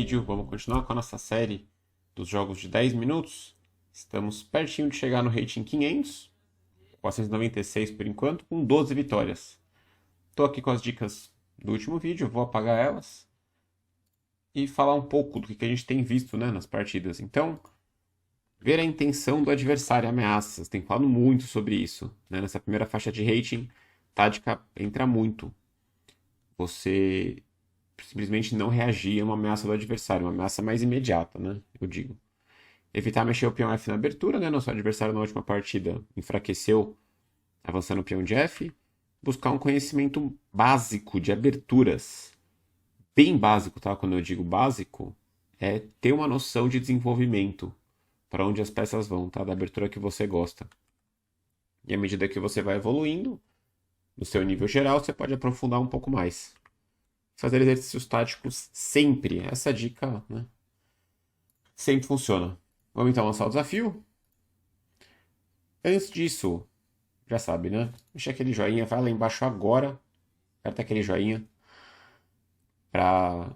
vídeo. Vamos continuar com a nossa série dos jogos de 10 minutos. Estamos pertinho de chegar no rating 500, 496 por enquanto, com 12 vitórias. Estou aqui com as dicas do último vídeo, vou apagar elas e falar um pouco do que a gente tem visto, né, nas partidas. Então, ver a intenção do adversário, ameaças. Tem falado muito sobre isso, né? Nessa primeira faixa de rating, tática entra muito. Você simplesmente não reagir a uma ameaça do adversário, uma ameaça mais imediata, né? Eu digo. Evitar mexer o peão F na abertura, né? Nosso adversário na última partida enfraqueceu avançando o peão de F. Buscar um conhecimento básico de aberturas. Bem básico, tá? Quando eu digo básico, é ter uma noção de desenvolvimento para onde as peças vão, tá? Da abertura que você gosta. E à medida que você vai evoluindo, no seu nível geral, você pode aprofundar um pouco mais. Fazer exercícios táticos sempre. Essa dica, né? Sempre funciona. Vamos então lançar o desafio. Antes disso, já sabe, né? Deixa aquele joinha, vai lá embaixo agora. Aperta aquele joinha para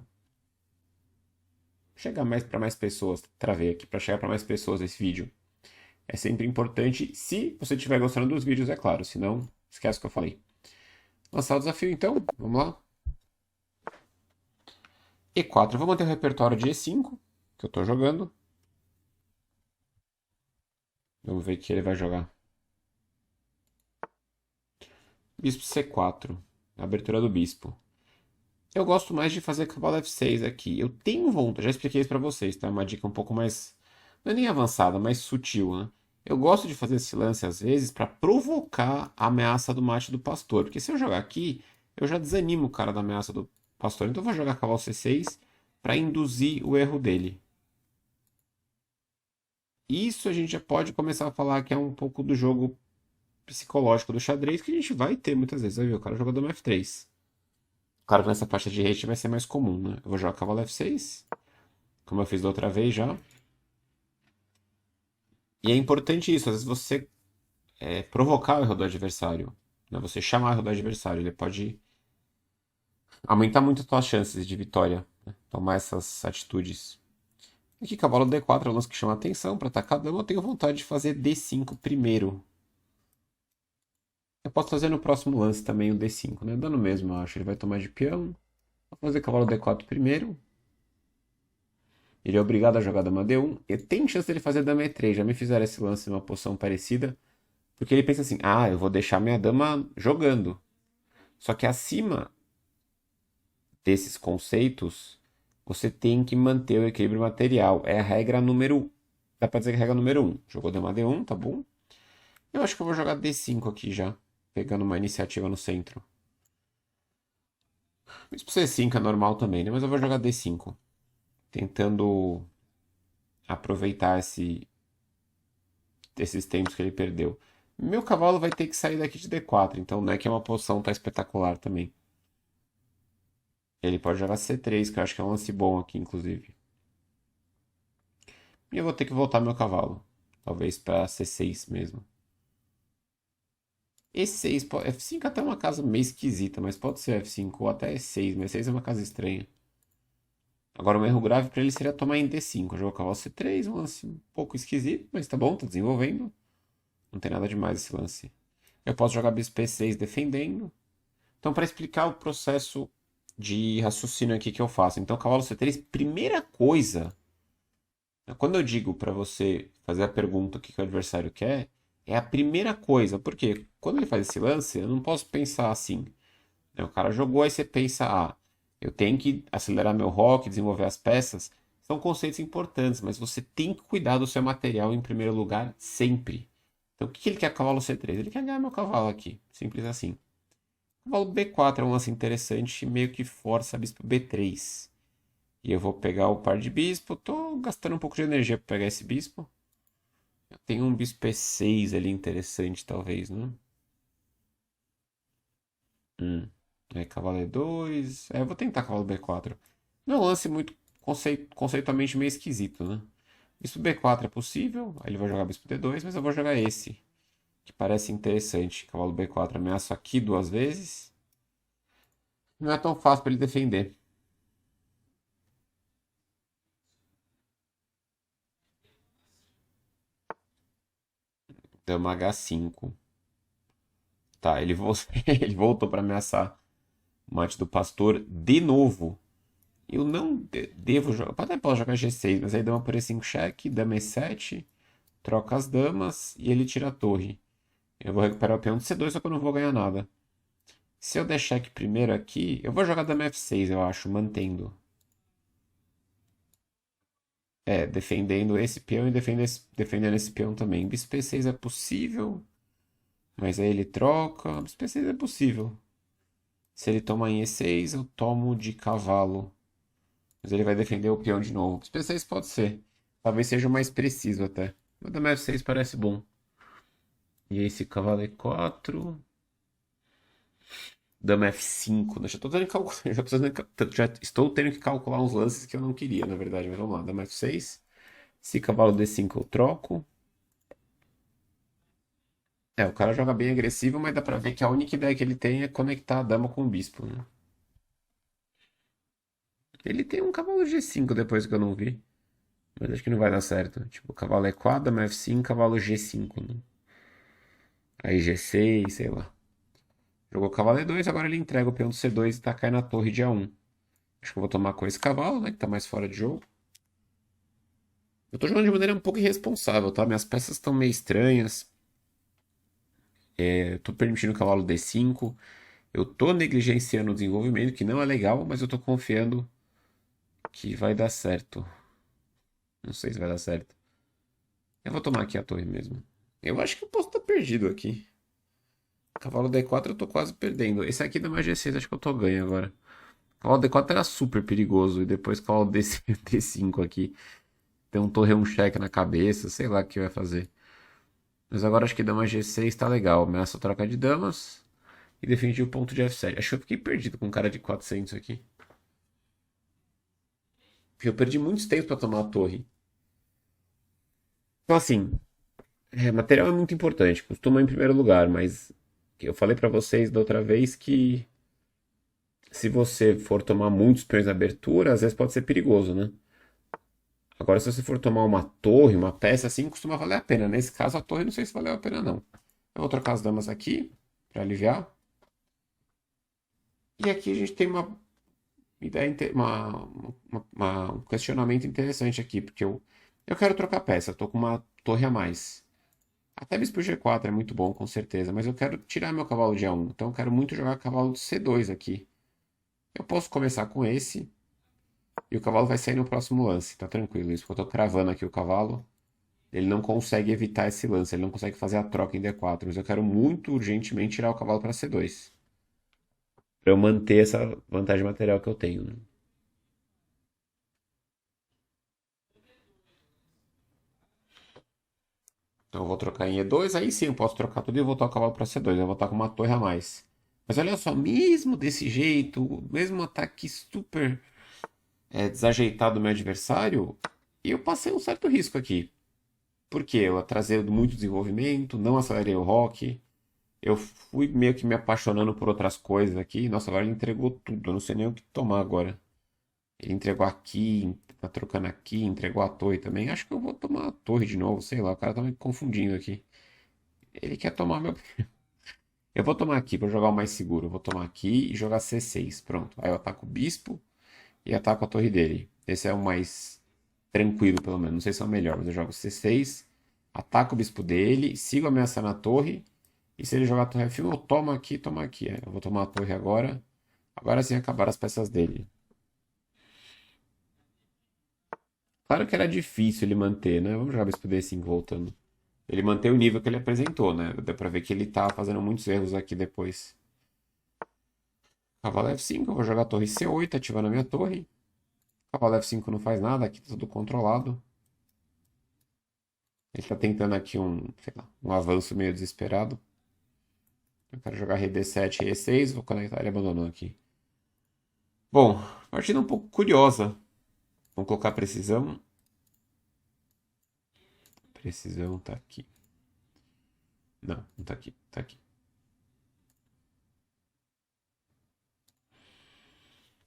chegar mais para mais pessoas. Travei aqui para chegar para mais pessoas esse vídeo. É sempre importante, se você estiver gostando dos vídeos, é claro. Se não, esquece o que eu falei. Lançar o desafio então, vamos lá. E4, eu vou manter o repertório de E5, que eu estou jogando. Vamos ver o que ele vai jogar. Bispo C4, abertura do bispo. Eu gosto mais de fazer cavalo F6 aqui. Eu tenho vontade, já expliquei isso para vocês, tá? Uma dica um pouco mais, não é nem avançada, mais sutil, né? Eu gosto de fazer esse lance às vezes para provocar a ameaça do mate do pastor, porque se eu jogar aqui, eu já desanimo o cara da ameaça do pastor. Então eu vou jogar cavalo C6 para induzir o erro dele. Isso a gente já pode começar a falar que é um pouco do jogo psicológico do xadrez que a gente vai ter muitas vezes. Vai ver o cara jogando F3. Claro que nessa faixa de rate vai ser mais comum, né? Eu vou jogar cavalo F6, como eu fiz da outra vez já. E é importante isso, às vezes você provocar o erro do adversário, né? Você chamar o erro do adversário, ele pode aumentar muito as suas chances de vitória, né? Tomar essas atitudes. Aqui, cavalo D4 é um lance que chama atenção para atacar a dama. Eu tenho vontade de fazer D5 primeiro. Eu posso fazer no próximo lance também o D5, né? Dando mesmo, eu acho. Ele vai tomar de peão. Vou fazer cavalo D4 primeiro. Ele é obrigado a jogar dama D1. E tem chance dele fazer dama E3. Já me fizeram esse lance numa posição parecida. Porque ele pensa assim, ah, eu vou deixar minha dama jogando. Só que acima desses conceitos, você tem que manter o equilíbrio material. É a regra número... Dá pra dizer que é a regra número 1. Jogou dama D1, tá bom? Eu acho que eu vou jogar D5 aqui já. Pegando uma iniciativa no centro. Isso pra C5 é normal também, né? Mas eu vou jogar D5. Tentando aproveitar esses tempos que ele perdeu. Meu cavalo vai ter que sair daqui de D4, então não é que é uma posição tá espetacular também. Ele pode jogar C3, que eu acho que é um lance bom aqui, inclusive. E eu vou ter que voltar meu cavalo. Talvez para C6 mesmo. E6, F5 até é uma casa meio esquisita, mas pode ser F5 ou até E6, mas E6 é uma casa estranha. Agora, um erro grave para ele seria tomar em D5. Jogar cavalo C3, um lance um pouco esquisito, mas tá bom, tá desenvolvendo. Não tem nada demais esse lance. Eu posso jogar bispo E6 defendendo. Então, para explicar o processo de raciocínio aqui que eu faço. Então, cavalo C3, primeira coisa. Quando eu digo para você fazer a pergunta o que o adversário quer, é a primeira coisa. Porque quando ele faz esse lance, eu não posso pensar assim. O cara jogou, aí você pensa, ah, eu tenho que acelerar meu rock, desenvolver as peças. São conceitos importantes, mas você tem que cuidar do seu material em primeiro lugar sempre. Então, o que ele quer com cavalo C3? Ele quer ganhar meu cavalo aqui. Simples assim. Cavalo B4 é um lance interessante, meio que força bispo B3. E eu vou pegar o par de bispo. Tô gastando um pouco de energia para pegar esse bispo. Eu tenho um bispo E6 ali interessante, talvez, né? Cavalo E2. Eu vou tentar cavalo B4. Não é um lance muito conceitualmente meio esquisito, né? Bispo B4 é possível. Aí ele vai jogar bispo D2, mas eu vou jogar esse. Que parece interessante. Cavalo B4 ameaço aqui duas vezes. Não é tão fácil para ele defender. Dama H5. Tá, ele voltou para ameaçar o mate do pastor de novo. Eu não devo jogar. Até posso jogar G6, mas aí dama por E5 cheque, dama E7, troca as damas e ele tira a torre. Eu vou recuperar o peão de C2, só que eu não vou ganhar nada. Se eu der cheque primeiro aqui, eu vou jogar dama F6, eu acho, mantendo. É, defendendo esse peão e defendendo esse peão também. Bispo P6 é possível, mas aí ele troca. Bispo P6 é possível. Se ele toma em E6, eu tomo de cavalo. Mas ele vai defender o peão de novo. Bispo P6 pode ser. Talvez seja o mais preciso até. Mas dama F6 parece bom. E aí esse cavalo E4. Dama F5. Já estou tendo que calcular. Já estou tendo que calcular uns lances que eu não queria, na verdade. Mas vamos lá. Dama F6. Se cavalo D5 eu troco. É, o cara joga bem agressivo, mas dá pra ver que a única ideia que ele tem é conectar a dama com o bispo, né? Ele tem um cavalo G5 depois que eu não vi. Mas acho que não vai dar certo. Tipo, cavalo E4, dama F5, cavalo G5, né? Aí G6, sei lá. Jogou cavalo E2, agora ele entrega o peão do C2 e tá caindo na torre de A1. Acho que eu vou tomar com esse cavalo, né? Que tá mais fora de jogo. Eu tô jogando de maneira um pouco irresponsável, tá? Minhas peças estão meio estranhas. Eu tô permitindo o cavalo D5. Eu tô negligenciando o desenvolvimento, que não é legal, mas eu tô confiando que vai dar certo. Não sei se vai dar certo. Eu vou tomar aqui a torre mesmo. Eu acho que eu posso estar perdido aqui. Cavalo D4 eu tô quase perdendo. Esse aqui da magia 6 acho que eu tô ganho agora. Cavalo D4 era super perigoso. E depois cavalo D5 aqui. Tem um torre um cheque na cabeça. Sei lá o que vai fazer. Mas agora acho que dama G6 tá legal. Ameaça troca de damas. E defendi o ponto de F7. Acho que eu fiquei perdido com um cara de 400 aqui. Eu perdi muitos tempos pra tomar a torre. Então assim, material é muito importante. Costuma em primeiro lugar. Mas eu falei pra vocês da outra vez que se você for tomar muitos peões na abertura, às vezes pode ser perigoso, né? Agora, se você for tomar uma torre, uma peça assim, costuma valer a pena. Nesse caso, a torre não sei se valeu a pena, não. Eu vou trocar as damas aqui, para aliviar. E aqui a gente tem uma ideia, um questionamento interessante aqui, porque eu quero trocar peça, eu tô com uma torre a mais. Até bispo G4 é muito bom, com certeza, mas eu quero tirar meu cavalo de A1, então eu quero muito jogar cavalo de C2 aqui. Eu posso começar com esse, e o cavalo vai sair no próximo lance, tá tranquilo. Isso porque eu tô cravando aqui o cavalo. Ele não consegue evitar esse lance, ele não consegue fazer a troca em D4. Mas eu quero muito urgentemente tirar o cavalo para C2. Para eu manter essa vantagem material que eu tenho, né? Então eu vou trocar em E2, aí sim eu posso trocar tudo e voltar o cavalo para C2. Eu vou estar com uma torre a mais. Mas olha só, mesmo desse jeito, mesmo ataque super desajeitado do meu adversário, eu passei um certo risco aqui. Porque eu atrasei muito desenvolvimento, não acelerei o rock. Eu fui meio que me apaixonando por outras coisas aqui. Nossa, agora ele entregou tudo. Eu não sei nem o que tomar agora. Ele entregou aqui, tá trocando aqui, entregou a torre também. Acho que eu vou tomar a torre de novo, sei lá. O cara tá me confundindo aqui. Ele quer tomar meu. Eu vou tomar aqui pra jogar o mais seguro. Eu vou tomar aqui e jogar C6. Pronto. Aí eu ataco o bispo e ataco a torre dele. Esse é o mais tranquilo, pelo menos. Não sei se é o melhor, mas eu jogo C6, ataco o bispo dele, sigo ameaçando a torre. E se ele jogar a torre F1, eu tomo aqui, tomo aqui. Eu vou tomar a torre agora. Agora sim acabaram as peças dele. Claro que era difícil ele manter, né? Vamos jogar bispo D5 voltando. Ele mantém o nível que ele apresentou, né? Deu pra ver que ele tá fazendo muitos erros aqui depois. Cavalo F5, eu vou jogar a torre C8, ativando a minha torre. Cavalo F5 não faz nada, aqui tá tudo controlado. Ele tá tentando aqui sei lá, um avanço meio desesperado. Eu quero jogar rei D7 e E6, vou conectar, ele abandonou aqui. Bom, partida um pouco curiosa. Vamos colocar precisão. Precisão tá aqui. Não, não tá aqui, tá aqui.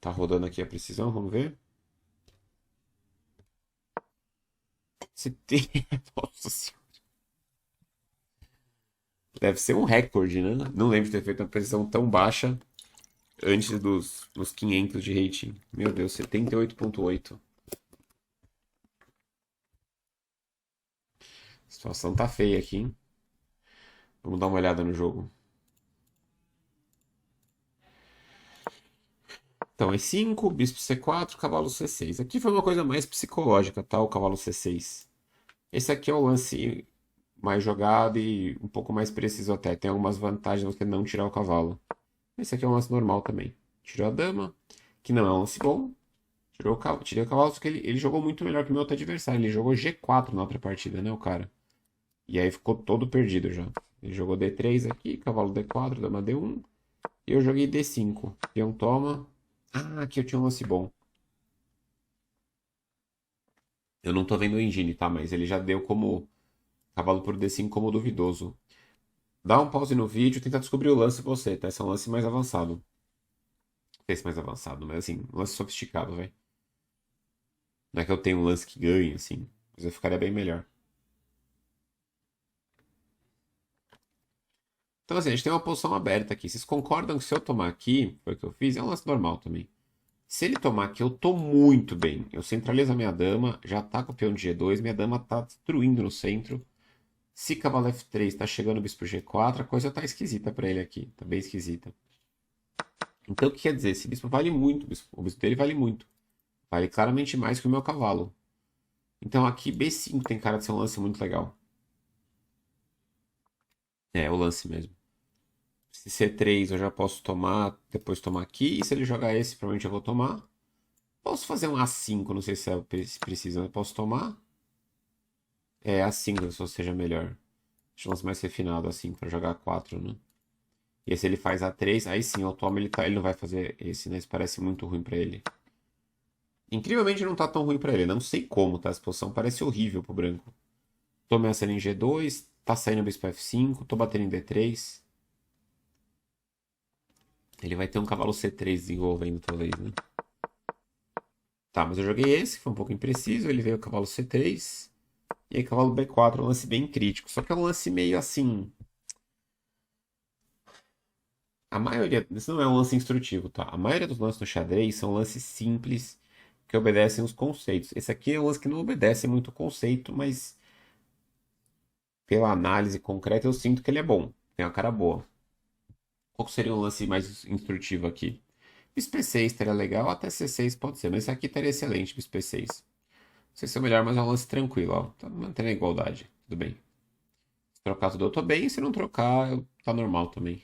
Tá rodando aqui a precisão, vamos ver. Se tem. Nossa senhora. Deve ser um recorde, né? Não lembro de ter feito uma precisão tão baixa antes dos 500 de rating. Meu Deus, 78,8. A situação tá feia aqui, hein? Vamos dar uma olhada no jogo. Então, é 5, bispo C4, cavalo C6. Aqui foi uma coisa mais psicológica, tá? O cavalo C6. Esse aqui é o lance mais jogado e um pouco mais preciso até. Tem algumas vantagens você não tirar o cavalo. Esse aqui é um lance normal também. Tirou a dama, que não é um lance bom. Tirou o cavalo, tirei o cavalo, só que ele jogou muito melhor que o meu outro adversário. Ele jogou G4 na outra partida, né, o cara? E aí ficou todo perdido já. Ele jogou D3 aqui, cavalo D4, dama D1. E eu joguei D5. Peão toma. Ah, aqui eu tinha um lance bom. Eu não tô vendo o engine, tá? Mas ele já deu como cavalo por D5 como duvidoso. Dá um pause no vídeo e tenta descobrir o lance você, tá? Esse é um lance mais avançado. Não sei se mais avançado, mas assim, um lance sofisticado, vai. Não é que eu tenho um lance que ganha, assim. Mas eu ficaria bem melhor. Então, assim, a gente tem uma posição aberta aqui. Vocês concordam que se eu tomar aqui, foi o que eu fiz, é um lance normal também. Se ele tomar aqui, eu tô muito bem. Eu centralizo a minha dama, já tá com o peão de G2, minha dama tá destruindo no centro. Se cavalo F3 tá chegando o bispo G4, a coisa tá esquisita pra ele aqui. Tá bem esquisita. Então, o que quer dizer? Esse bispo vale muito. O bispo dele vale muito. Vale claramente mais que o meu cavalo. Então, aqui B5 tem cara de ser um lance muito legal. É, o lance mesmo. Se C3 eu já posso tomar, depois tomar aqui. E se ele jogar esse, provavelmente eu vou tomar. Posso fazer um A5, não sei se precisa. Eu posso tomar. É, A5, se seja melhor. Deixa eu lance mais refinado, assim, pra jogar 4, né? E aí, se ele faz A3, aí sim, eu tomo, ele não vai fazer esse, né? Isso parece muito ruim pra ele. Incrivelmente não tá tão ruim pra ele. Não sei como, tá? Essa posição parece horrível pro branco. Tô ameaçando em G2, tá saindo bispo F5, tô batendo em D3. Ele vai ter um cavalo C3 desenvolvendo, talvez, né? Tá, mas eu joguei esse, foi um pouco impreciso. Ele veio o cavalo C3. E aí, cavalo B4, um lance bem crítico. Só que é um lance meio assim. A maioria. Isso não é um lance instrutivo, tá? A maioria dos lances no xadrez são lances simples que obedecem os conceitos. Esse aqui é um lance que não obedece muito o conceito, mas pela análise concreta eu sinto que ele é bom. Tem uma cara boa. Qual seria um lance mais instrutivo aqui? Bispo C6 estaria legal, até C6 pode ser, mas esse aqui estaria excelente, Bispo C6. Não sei se é o melhor, mas é um lance tranquilo, ó. Tá mantendo a igualdade, tudo bem. Se trocar tudo eu tô bem, se não trocar, tá normal também.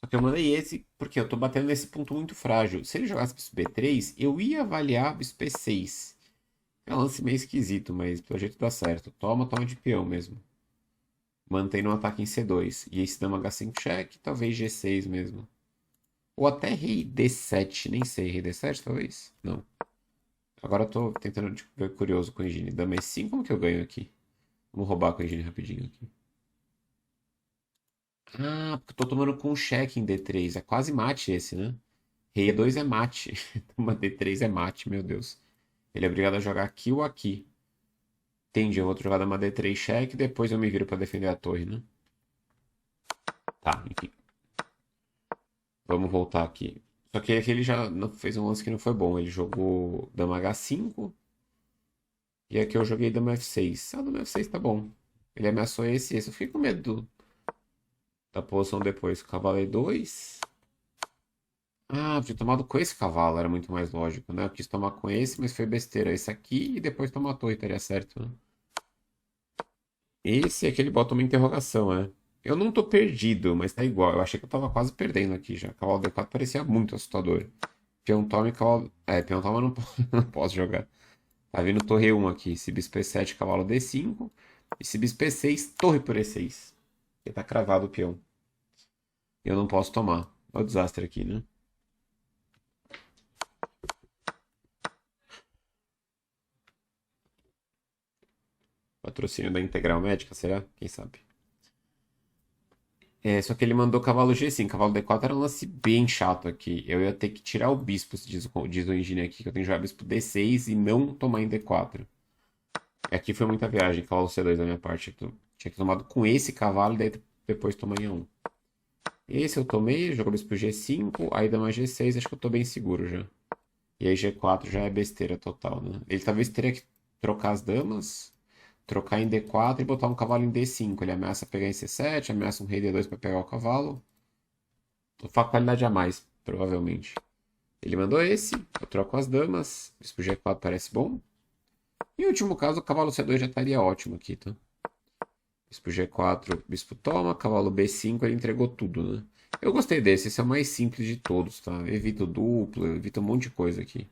Só que eu mandei esse porque eu tô batendo nesse ponto muito frágil. Se ele jogasse Bispo B3, eu ia avaliar Bispo B6. É um lance meio esquisito, mas pelo jeito dá certo. Toma, toma de peão mesmo. Mantém no ataque em C2. E esse dama H5 check, talvez G6 mesmo. Ou até rei D7, nem sei. Rei D7 talvez? Não. Agora eu tô tentando ver curioso com o engine. Dama E5, como que eu ganho aqui? Vamos roubar com o engine rapidinho aqui. Ah, porque eu tô tomando com um cheque em D3. É quase mate esse, né? Rei E2 é mate. Dama D3 é mate, meu Deus. Ele é obrigado a jogar aqui ou aqui. Entendi, eu vou jogar dama D3 cheque, depois eu me viro pra defender a torre, né? Tá, enfim. Vamos voltar aqui. Só que aqui ele já fez um lance que não foi bom. Ele jogou dama H5 e aqui eu joguei dama F6. Ah, dama F6 tá bom. Ele ameaçou esse. Eu fiquei com medo da posição depois. Cavalo E2. Ah, eu tinha tomado com esse cavalo, era muito mais lógico, né? Eu quis tomar com esse, mas foi besteira. Esse aqui e depois tomar a torre, estaria certo, né? Esse aqui ele bota uma interrogação, né? Eu não tô perdido, mas tá igual. Eu achei que eu tava quase perdendo aqui já. Cavalo D4 parecia muito assustador. Peão toma e cavalo. É, peão toma eu não, não posso jogar. Tá vindo torre 1 aqui. Se bispo E7, cavalo D5. E se bispo E6, torre por E6. Porque tá cravado o peão. Eu não posso tomar. Olha o desastre aqui, né? Patrocínio da Integral Médica, será? Quem sabe? É, só que ele mandou cavalo G5. Cavalo D4 era um lance bem chato aqui. Eu ia ter que tirar o bispo, diz o engenheiro aqui, que eu tenho que jogar bispo D6 e não tomar em D4. Aqui foi muita viagem, cavalo C2 da minha parte. Eu Tinha que ter tomado com esse cavalo e daí depois tomaria um. Esse eu tomei, jogou bispo G5, aí dama G6, acho que eu tô bem seguro já. E aí G4 já é besteira total, né? Ele talvez teria que trocar as damas, trocar em D4 e botar um cavalo em D5. Ele ameaça pegar em C7, ameaça um rei D2 para pegar o cavalo. Fatalidade a mais, provavelmente. Ele mandou esse, eu troco as damas, bispo G4 parece bom. Em último caso, o cavalo C2 já estaria ótimo aqui, tá? Bispo G4, bispo toma, cavalo B5, ele entregou tudo, né? Eu gostei desse, esse é o mais simples de todos, tá? Evita o duplo, evita um monte de coisa aqui.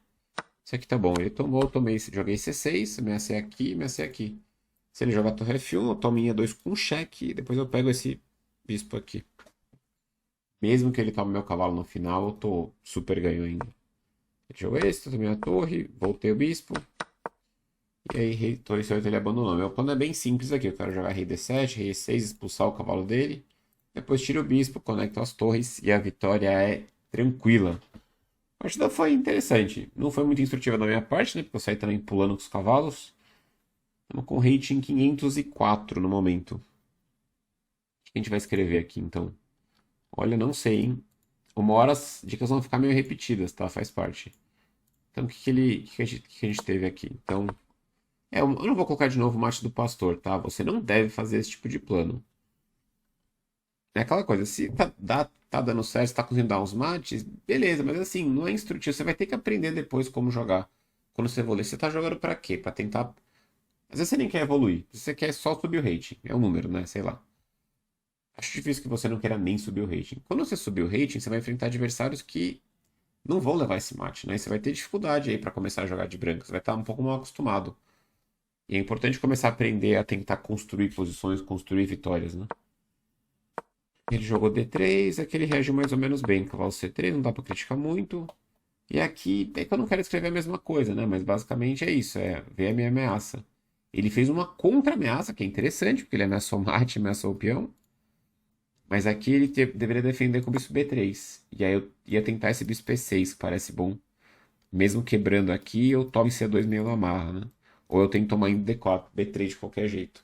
Esse aqui tá bom, ele tomou, eu tomei, joguei C6, ameacei aqui, ameacei aqui. Se ele jogar torre F1, eu tomo em E2 com cheque, e depois eu pego esse bispo aqui. Mesmo que ele tome meu cavalo no final, eu tô super ganho ainda. Ele jogou esse, eu tomei a torre, voltei o bispo. E aí, rei torre C8 ele abandonou. Meu plano é bem simples aqui. Eu quero jogar rei D7, rei E6, expulsar o cavalo dele. Depois tiro o bispo, conecto as torres e a vitória é tranquila. A partida foi interessante. Não foi muito instrutiva da minha parte, né? Porque eu saí também pulando com os cavalos. Estamos com rating 504 no momento. O que a gente vai escrever aqui, então? Olha, não sei, hein? Uma hora as dicas vão ficar meio repetidas, tá? Faz parte. Então, o que a gente teve aqui? Então, eu não vou colocar de novo o mate do pastor, tá? Você não deve fazer esse tipo de plano. É aquela coisa, se tá dando certo, se tá conseguindo dar uns mates, beleza, mas assim, não é instrutivo. Você vai ter que aprender depois como jogar. Quando você evoluir, você tá jogando pra quê? Pra tentar. Às vezes você nem quer evoluir, você quer só subir o rating. É um número, né? Sei lá. Acho difícil que você não queira nem subir o rating. Quando você subir o rating, você vai enfrentar adversários que não vão levar esse mate, né? E você vai ter dificuldade aí pra começar a jogar de branco. Você vai estar um pouco mal acostumado. E é importante começar a aprender a tentar construir posições, construir vitórias, né? Ele jogou D3, aqui ele reagiu mais ou menos bem. Cavalo C3, não dá pra criticar muito. E aqui, é que eu não quero escrever a mesma coisa, né? Mas basicamente é isso, é ver a minha ameaça. Ele fez uma contra-ameaça, que é interessante, porque ele ameaçou o mate, ameaçou o peão. Mas aqui ele deveria defender com o bispo B3. E aí eu ia tentar esse bispo P6, que parece bom. Mesmo quebrando aqui, eu tomo em C2 meio na marra, né? Ou eu tenho que tomar em D4, B3 de qualquer jeito.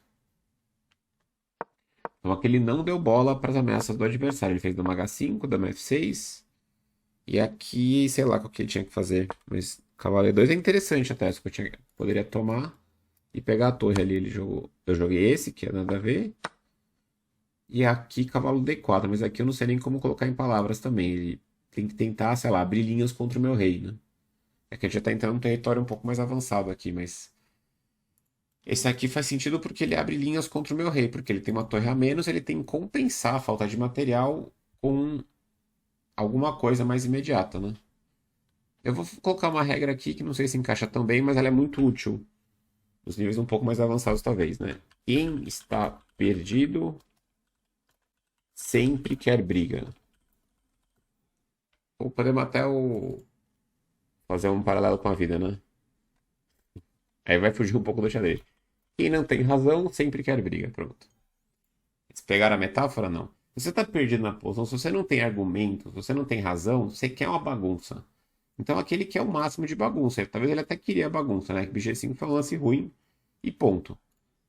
Então aqui ele não deu bola para as ameaças do adversário. Ele fez dama H5, dama F6. E aqui, sei lá o que ele tinha que fazer. Mas cavalo E2 é interessante até. Só que poderia tomar e pegar a torre ali. Eu joguei esse, que é nada a ver. E aqui cavalo D4. Mas aqui eu não sei nem como colocar em palavras também. Ele tem que tentar, sei lá, abrir linhas contra o meu rei, né? É que a gente já tá entrando num território um pouco mais avançado aqui, mas... Esse aqui faz sentido porque ele abre linhas contra o meu rei, porque ele tem uma torre a menos, ele tem que compensar a falta de material com alguma coisa mais imediata, né? Eu vou colocar uma regra aqui que não sei se encaixa tão bem, mas ela é muito útil. Nos níveis um pouco mais avançados, talvez, né? Quem está perdido sempre quer briga. Ou podemos até fazer um paralelo com a vida, né? Aí vai fugir um pouco do xadrez. Quem não tem razão sempre quer briga. Pronto. Eles pegaram a metáfora? Não. Se você está perdido na posição, se você não tem argumento, se você não tem razão, você quer uma bagunça. Então aquele quer o máximo de bagunça. Talvez ele até queria bagunça, né? Que BG5 foi um lance ruim e ponto.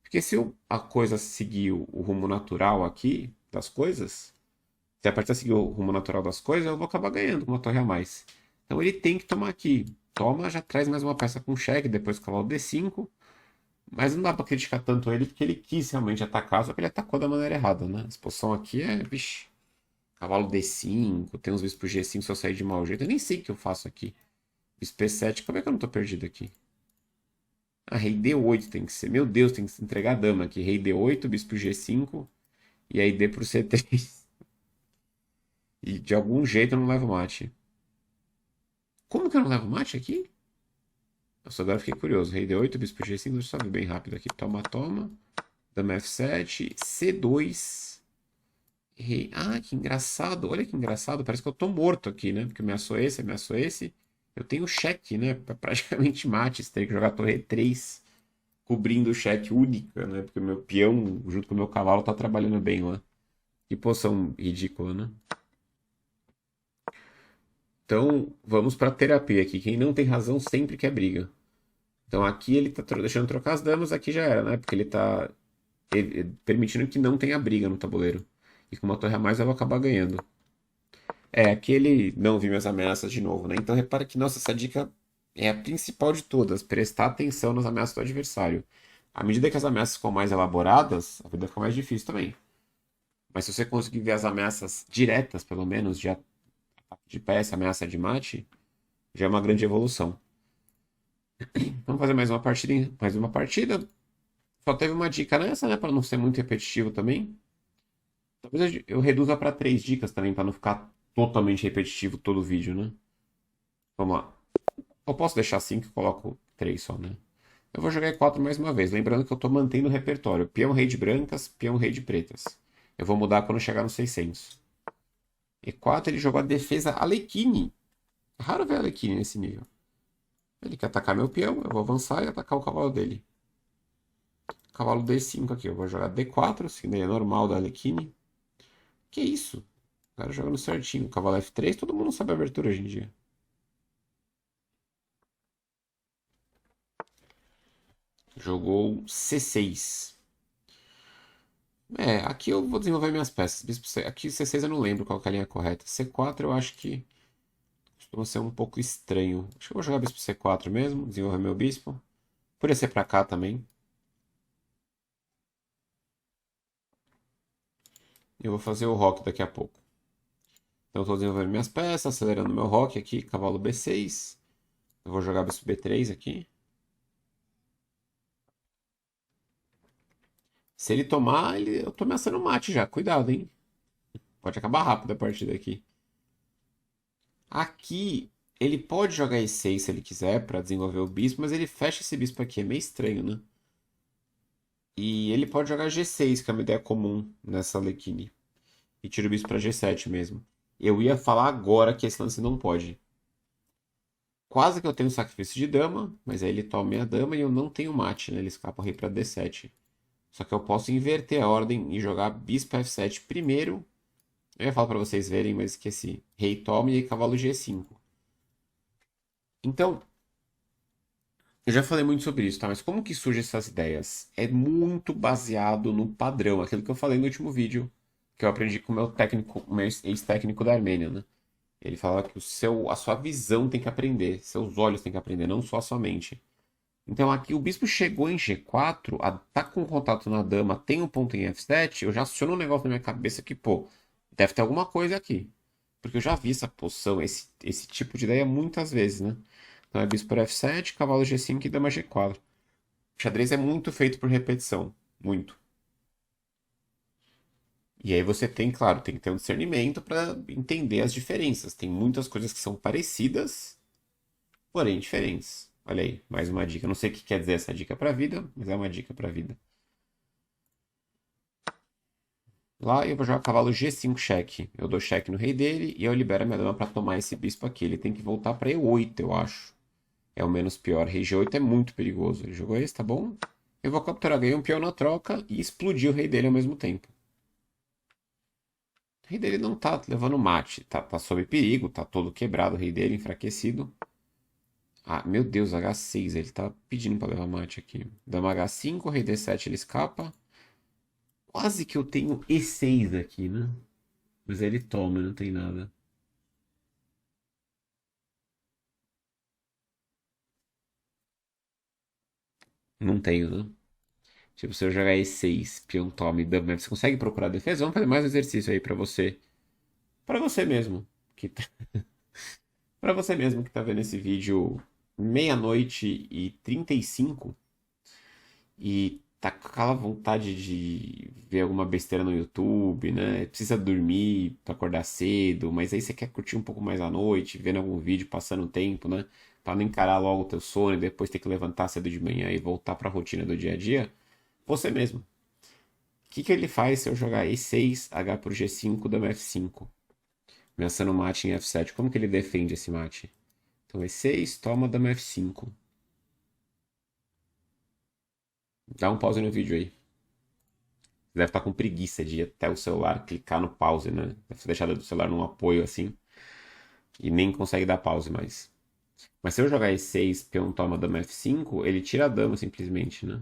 Porque se a coisa seguir o rumo natural aqui das coisas, se a partida seguir o rumo natural das coisas, eu vou acabar ganhando com uma torre a mais. Então ele tem que tomar aqui. Toma, já traz mais uma peça com cheque, depois o cavalo D5. Mas não dá pra criticar tanto ele, porque ele quis realmente atacar, só que ele atacou da maneira errada, né? A exposição aqui é, vixe, cavalo D5, tem uns bispos G5 se eu sair de mau jeito. Eu nem sei o que eu faço aqui. Bispo P7, como é que eu não tô perdido aqui? Ah, rei D8 tem que ser. Meu Deus, tem que entregar a dama aqui. Rei D8, bispo G5, e aí D pro C3. E de algum jeito eu não levo mate. Como que eu não levo mate aqui? Nossa, agora eu fiquei curioso. Rei D8, bispo G5, deixa eu só ver bem rápido aqui. Toma, toma. Dama F7, C2. Rei. Ah, que engraçado. Olha que engraçado. Parece que eu tô morto aqui, né? Porque ameaçou esse, ameaçou esse. Eu tenho cheque, né? Praticamente mate. Você teria que jogar torre E3, cobrindo o cheque única, né? Porque o meu peão, junto com o meu cavalo, tá trabalhando bem lá. Que posição ridícula, né? Então, vamos pra terapia aqui. Quem não tem razão sempre quer briga. Então aqui ele tá deixando trocar as damas, aqui já era, né? Porque ele tá permitindo que não tenha briga no tabuleiro. E com uma torre a mais eu vou acabar ganhando. É, aqui ele não viu minhas ameaças de novo, né? Então repara que, nossa, essa dica é a principal de todas. Prestar atenção nas ameaças do adversário. À medida que as ameaças ficam mais elaboradas, a vida fica mais difícil também. Mas se você conseguir ver as ameaças diretas, pelo menos, de ataque de peça, ameaça de mate, já é uma grande evolução. Vamos fazer mais uma partida, mais uma partida. Só teve uma dica nessa, né? Para não ser muito repetitivo também. Talvez eu reduza para 3 dicas também, para não ficar totalmente repetitivo todo o vídeo, né? Vamos lá. Eu posso deixar 5 e coloco 3 só, né? Eu vou jogar E4 mais uma vez, lembrando que eu estou mantendo o repertório. Peão rei de brancas, peão rei de pretas. Eu vou mudar quando chegar nos 600. E4 ele jogou a defesa Alekhine. É raro ver Alekhine nesse nível. Ele quer atacar meu peão, eu vou avançar e atacar o cavalo dele. Cavalo D5 aqui, eu vou jogar D4, assim daí é normal da Alekhine. Que isso? O cara jogando certinho. Cavalo F3, todo mundo sabe a abertura hoje em dia. Jogou C6. É, aqui eu vou desenvolver minhas peças. Aqui C6 eu não lembro qual que é a linha correta. C4 eu acho que costuma ser um pouco estranho. Acho que eu vou jogar bispo C4 mesmo, desenvolver meu bispo. Por ser pra cá também. Eu vou fazer o rock daqui a pouco. Então eu tô desenvolvendo minhas peças, acelerando meu rock aqui, cavalo B6. Eu vou jogar bispo B3 aqui. Se ele tomar, eu tô ameaçando mate já. Cuidado, hein? Pode acabar rápido a partida aqui. Aqui, ele pode jogar E6 se ele quiser para desenvolver o bispo, mas ele fecha esse bispo aqui. É meio estranho, né? E ele pode jogar G6, que é uma ideia comum nessa Alekhine. E tira o bispo para G7 mesmo. Eu ia falar agora que esse lance não pode. Quase que eu tenho sacrifício de dama, mas aí ele toma minha dama e eu não tenho mate, né? Ele escapa o rei para D7. Só que eu posso inverter a ordem e jogar bispo F7 primeiro. Eu ia falar para vocês verem, mas esqueci. Rei toma e aí cavalo G5. Então, eu já falei muito sobre isso, tá? Mas como que surgem essas ideias? É muito baseado no padrão, aquilo que eu falei no último vídeo, que eu aprendi com o meu técnico, o meu ex-técnico da Armênia, né? Ele fala que a sua visão tem que aprender, seus olhos têm que aprender, não só a sua mente. Então aqui o bispo chegou em G4, tá com contato na dama, tem um ponto em F7, eu já aciono um negócio na minha cabeça que, pô, deve ter alguma coisa aqui. Porque eu já vi essa posição, esse tipo de ideia muitas vezes, né? Então é bispo por F7, cavalo G5 e dama G4. O xadrez é muito feito por repetição, muito. E aí você tem, claro, tem que ter um discernimento para entender as diferenças. Tem muitas coisas que são parecidas, porém diferentes. Olha aí, mais uma dica. Não sei o que quer dizer essa dica para a vida, mas é uma dica para a vida. Lá eu vou jogar cavalo G5 cheque. Eu dou cheque no rei dele e eu libero a minha dama para tomar esse bispo aqui. Ele tem que voltar para E8, eu acho. É o menos pior. Rei G8 é muito perigoso. Ele jogou esse, tá bom? Eu vou capturar, ganhei um peão na troca e explodir o rei dele ao mesmo tempo. O rei dele não tá levando mate, tá sob perigo, tá todo quebrado o rei dele, enfraquecido. Ah, meu Deus, H6, ele tá pedindo pra levar mate aqui. Dama H5, rei D7 ele escapa. Quase que eu tenho E6 aqui, né? Mas ele toma, não tem nada. Não tenho, né? Tipo, se eu jogar E6, peão toma e dama, você consegue procurar defesa? Vamos fazer mais um exercício aí pra você. Pra você mesmo, que tá... Pra você mesmo que tá vendo esse vídeo meia-noite e 35 e tá com aquela vontade de ver alguma besteira no YouTube, né? Precisa dormir pra acordar cedo, mas aí você quer curtir um pouco mais à noite, vendo algum vídeo, passando o tempo, né? Pra não encarar logo o teu sono e depois ter que levantar cedo de manhã e voltar pra rotina do dia a dia. Você mesmo. O que ele faz se eu jogar E6, H por G5, dama F5? Ameaçando mate em F7. Como que ele defende esse mate? Então E6, toma dama F5. Dá um pause no vídeo aí. Deve estar com preguiça de ir até o celular, clicar no pause, né? Deve ter deixado o celular num apoio assim. E nem consegue dar pause mais. Mas se eu jogar E6, peão toma dama F5, ele tira a dama simplesmente, né?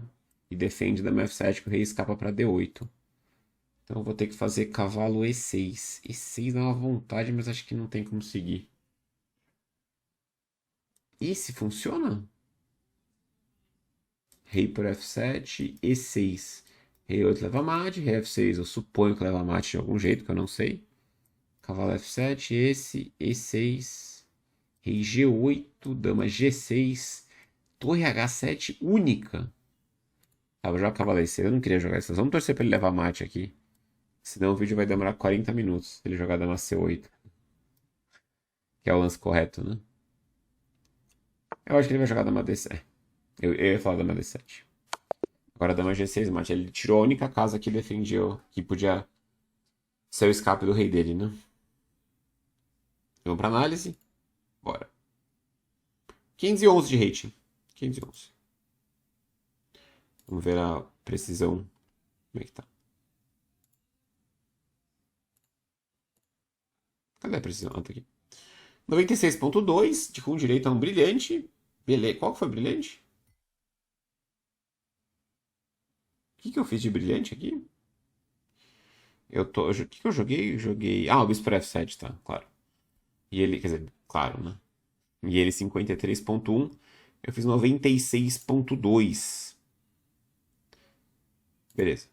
E defende dama F7 que o rei escapa para D8. Então eu vou ter que fazer cavalo E6. E6 dá uma vontade, mas acho que não tem como seguir. E se funciona? Rei por F7, E6. Rei 8 leva mate, Rei F6 eu suponho que leva mate de algum jeito, que eu não sei. Cavalo F7, esse, E6. Rei G8, dama G6. Torre H7 única. Ah, vou jogar cavalo E6, eu não queria jogar isso. Vamos torcer pra ele levar mate aqui. Senão o vídeo vai demorar 40 minutos se ele jogar dama C8. Que é o lance correto, né? Eu acho que ele vai jogar dama D7. Eu ia falar dama D7. Agora dama G6 mate. Ele tirou a única casa que defendia, que podia ser o escape do rei dele, né? Vamos pra análise. Bora. 511 de rating. 511. Vamos ver a precisão. Como é que tá? Cadê a precisão? Ah, tá aqui. 96.2 de com direito a um brilhante. Beleza. Qual que foi o brilhante? O que eu fiz de brilhante aqui? O que eu joguei? Joguei. Ah, o Bispo F7, tá, claro. E ele, quer dizer, claro, né? E ele 53.1. Eu fiz 96.2. Beleza.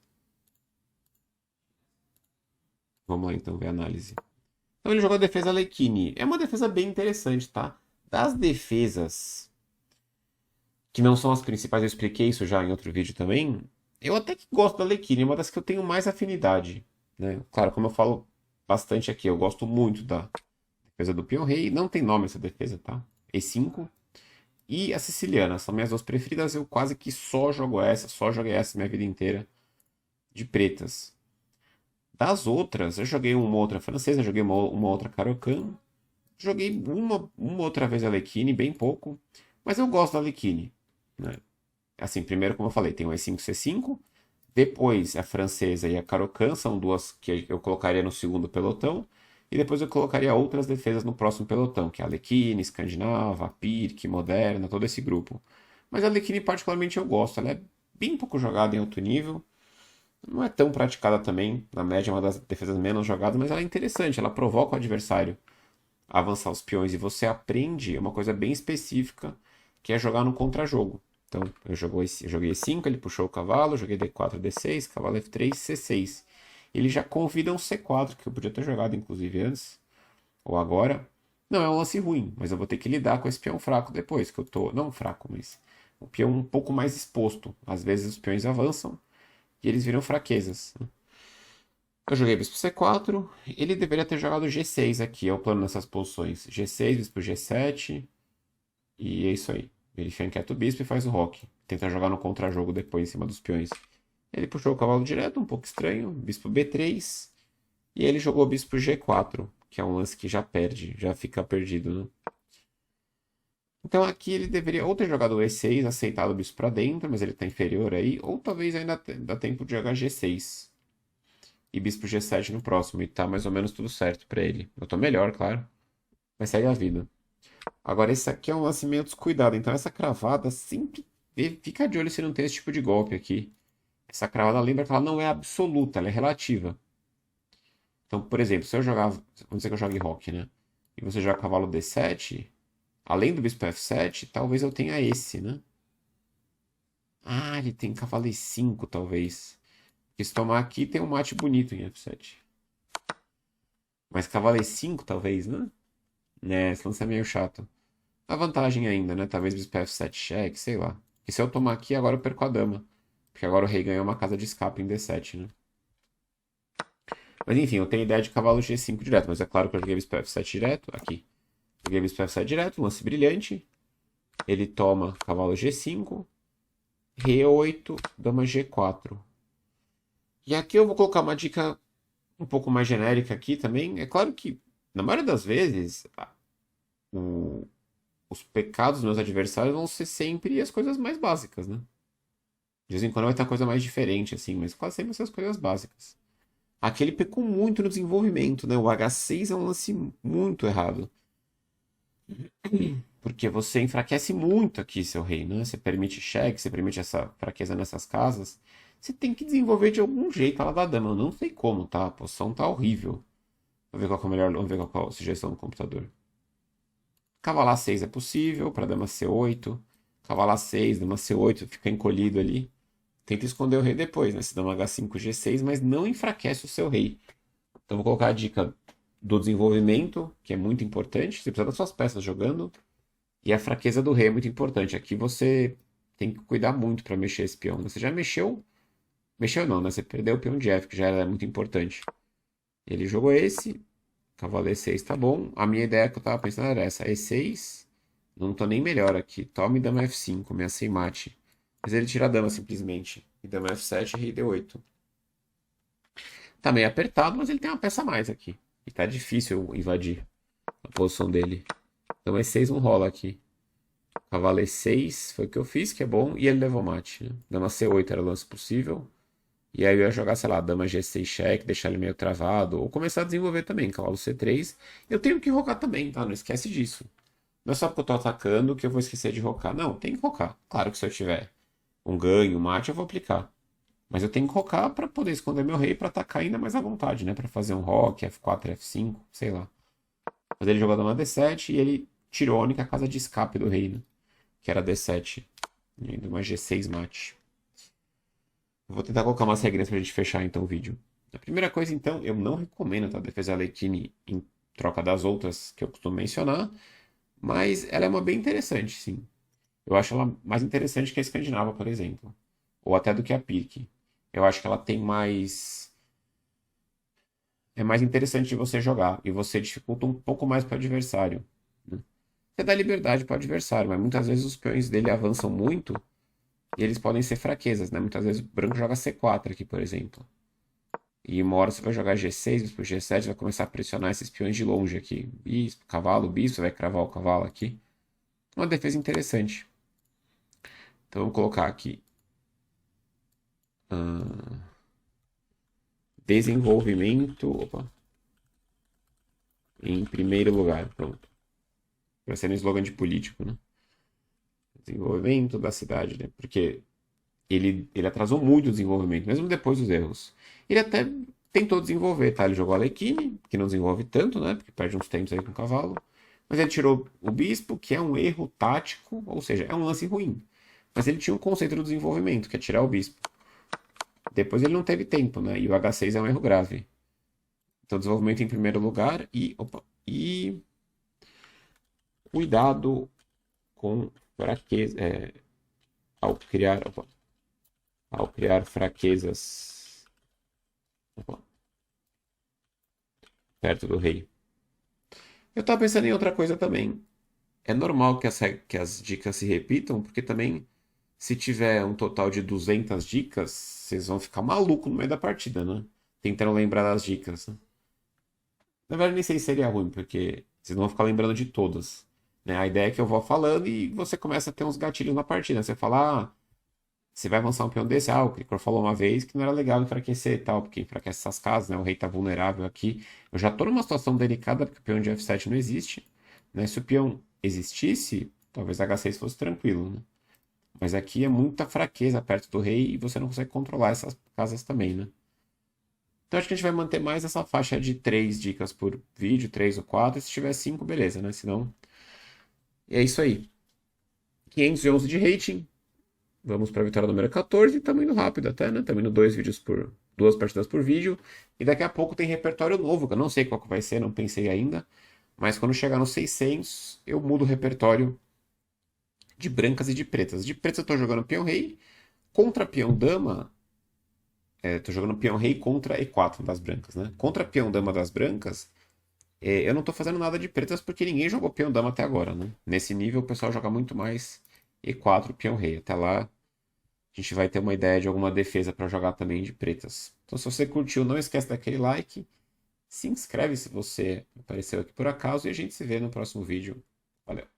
Vamos lá então ver a análise. Então ele jogou a defesa Lecchini. É uma defesa bem interessante, tá? Das defesas que não são as principais, eu expliquei isso já em outro vídeo também. Eu até que gosto da Lecchini, é uma das que eu tenho mais afinidade, né? Claro, como eu falo bastante aqui, eu gosto muito da defesa do peão rei. Não tem nome essa defesa, tá? E5 e a siciliana são minhas duas preferidas. Eu quase que só jogo essa, só joguei essa minha vida inteira de pretas. Das outras, eu joguei uma outra francesa, joguei uma outra Caro-Kann, joguei uma outra vez a Lecchini, bem pouco, mas eu gosto da Lecchini, né? Assim, primeiro, como eu falei, tem o E5 C5, depois a francesa e a Caro-Kann são duas que eu colocaria no segundo pelotão, e depois eu colocaria outras defesas no próximo pelotão, que é a Lecchini, Escandinava, a Pirque, Moderna, todo esse grupo. Mas a Lecchini particularmente eu gosto, ela é bem pouco jogada em alto nível, não é tão praticada também, na média é uma das defesas menos jogadas, mas ela é interessante, ela provoca o adversário a avançar os peões e você aprende uma coisa bem específica, que é jogar no contrajogo. Então, eu joguei E5, ele puxou o cavalo, joguei D4, D6, cavalo F3, C6. Ele já convida um C4, que eu podia ter jogado inclusive antes, ou agora. Não é um lance ruim, mas eu vou ter que lidar com esse peão fraco depois, que eu tô. Não fraco, mas. O peão um pouco mais exposto. Às vezes os peões avançam e eles viram fraquezas. Eu joguei bispo C4, ele deveria ter jogado G6 aqui, é o plano nessas posições. G6, bispo G7, e é isso aí. Ele fica inquieto o bispo e faz o roque. Tenta jogar no contrajogo depois em cima dos peões. Ele puxou o cavalo direto, um pouco estranho, bispo B3, e ele jogou bispo G4, que é um lance que já perde, já fica perdido, né? Então aqui ele deveria ou ter jogado E6, aceitado o bispo para dentro, mas ele está inferior aí, ou talvez ainda dá tempo de jogar G6 e bispo G7 no próximo, e tá mais ou menos tudo certo pra ele. Eu tô melhor, claro, mas segue a vida. Agora esse aqui é um lance meio descuidado, então essa cravada sempre fica de olho se não tem esse tipo de golpe aqui. Essa cravada lembra que ela não é absoluta, ela é relativa. Então, por exemplo, se eu jogar, vamos dizer que eu jogue roque, né? E você joga cavalo D7, além do bispo F7, talvez eu tenha esse, né? Ah, ele tem cavalo E5, talvez. Porque se tomar aqui, tem um mate bonito em F7. Mas cavalo E5, talvez, né? Né, esse lance é meio chato. A vantagem ainda, né? Talvez bispo F7 cheque, sei lá. E se eu tomar aqui, agora eu perco a dama. Porque agora o rei ganhou uma casa de escape em D7, né? Mas enfim, eu tenho ideia de cavalo G5 direto. Mas é claro que eu joguei bispo F7 direto. Aqui. Joguei bispo F7 direto, lance brilhante. Ele toma cavalo G5. Rei 8, dama G4. E aqui eu vou colocar uma dica um pouco mais genérica aqui também. É claro que, na maioria das vezes, o, os pecados dos meus adversários vão ser sempre as coisas mais básicas, né? De vez em quando vai ter uma coisa mais diferente, assim, mas quase sempre vão ser as coisas básicas. Aqui ele pecou muito no desenvolvimento, né? O H6 é um lance muito errado. Porque você enfraquece muito aqui seu rei, né? Você permite cheque, você permite essa fraqueza nessas casas. Você tem que desenvolver de algum jeito ela da dama. Eu não sei como, tá? A posição tá horrível. Vamos ver qual que é o melhor, vamos ver qual é a sugestão do computador. Cavalo A6 é possível, para dama C8. Cavalo A6, dama C8, fica encolhido ali. Tenta esconder o rei depois, né? Se dama H5, G6, mas não enfraquece o seu rei. Então vou colocar a dica do desenvolvimento, que é muito importante. Você precisa das suas peças jogando. E a fraqueza do rei é muito importante. Aqui você tem que cuidar muito para mexer esse peão. Você já mexeu? Mexeu não, né? Você perdeu o peão de F, que já era muito importante. Ele jogou esse. Cavalo E6 tá bom. A minha ideia que eu tava pensando era essa. E6. Não tô nem melhor aqui. Tome dama F5, ameacei mate. Mas ele tira a dama simplesmente. E dama F7 e rei D8. Tá meio apertado, mas ele tem uma peça a mais aqui. E tá difícil invadir a posição dele. Dama E6 não rola aqui. Cavalo E6 foi o que eu fiz, que é bom. E ele levou mate, né? Dama C8 era o lance possível. E aí eu ia jogar, sei lá, dama G6 cheque, deixar ele meio travado. Ou começar a desenvolver também, cavalo C3. Eu tenho que rocar também, tá? Não esquece disso. Não é só porque eu tô atacando que eu vou esquecer de rocar. Não, tem que rocar. Claro que se eu tiver um ganho, um mate, eu vou aplicar. Mas eu tenho que rocar para poder esconder meu rei para atacar ainda mais à vontade, né? Para fazer um rock, F4, F5, sei lá. Mas ele jogou dama D7 e ele tirou a única casa de escape do rei, né? Que era D7. E ainda uma G6 mate. Eu vou tentar colocar umas regrinhas pra gente fechar então o vídeo. A primeira coisa, então, eu não recomendo tá? A defesa Alekhine em troca das outras que eu costumo mencionar, mas ela é uma bem interessante, sim. Eu acho ela mais interessante que a escandinava, por exemplo. Ou até do que a Pirk. Eu acho que ela tem mais. É mais interessante de você jogar. E você dificulta um pouco mais para o adversário. Né? Você dá liberdade para o adversário, mas muitas vezes os peões dele avançam muito e eles podem ser fraquezas, né? Muitas vezes o branco joga C4 aqui, por exemplo. E uma hora você vai jogar G6, bispo G7, vai começar a pressionar esses peões de longe aqui. Bispo, cavalo, bispo, vai cravar o cavalo aqui. Uma defesa interessante. Então vamos colocar aqui. Desenvolvimento. Opa. Em primeiro lugar. Pronto. Vai ser um slogan de político, né? Desenvolvimento da cidade, né? Porque ele atrasou muito o desenvolvimento, mesmo depois dos erros. Ele até tentou desenvolver, tá? Ele jogou a Alekhine, que não desenvolve tanto, né? Porque perde uns tempos aí com o cavalo. Mas ele tirou o bispo, que é um erro tático, ou seja, é um lance ruim. Mas ele tinha um conceito do desenvolvimento, que é tirar o bispo. Depois ele não teve tempo, né? E o H6 é um erro grave. Então, desenvolvimento em primeiro lugar e cuidado com fraqueza, ao criar, ao criar fraquezas perto do rei. Eu estava pensando em outra coisa também. É normal que as dicas se repitam, porque também, se tiver um total de 200 dicas, vocês vão ficar maluco no meio da partida, né? Tentando lembrar das dicas, né? Na verdade, nem sei se seria ruim, porque vocês não vão ficar lembrando de todas. Né? A ideia é que eu vou falando e você começa a ter uns gatilhos na partida. Você fala, você vai avançar um peão desse. O Cricor falou uma vez que não era legal enfraquecer e tal, porque enfraquece essas casas, né? O rei tá vulnerável aqui. Eu já tô numa situação delicada, porque o peão de F7 não existe. Né? Se o peão existisse, talvez H6 fosse tranquilo, né? Mas aqui é muita fraqueza perto do rei e você não consegue controlar essas casas também, né? Então acho que a gente vai manter mais essa faixa de 3 dicas por vídeo, 3 ou 4. Se tiver 5, beleza, né? Senão. E é isso aí. 511 de rating. Vamos para a vitória número 14. Estamos indo rápido até, né? Estamos indo 2 partidas por vídeo. E daqui a pouco tem repertório novo, que eu não sei qual que vai ser, não pensei ainda. Mas quando chegar nos 600, eu mudo o repertório de brancas e de pretas. De pretas eu estou jogando peão-rei. Contra peão-dama, tô jogando peão-rei contra E4 das brancas, né? Contra peão-dama das brancas, eu não tô fazendo nada de pretas porque ninguém jogou peão-dama até agora, né? Nesse nível o pessoal joga muito mais E4 peão-rei. Até lá a gente vai ter uma ideia de alguma defesa para jogar também de pretas. Então se você curtiu, não esquece daquele like. Se inscreve se você apareceu aqui por acaso e a gente se vê no próximo vídeo. Valeu!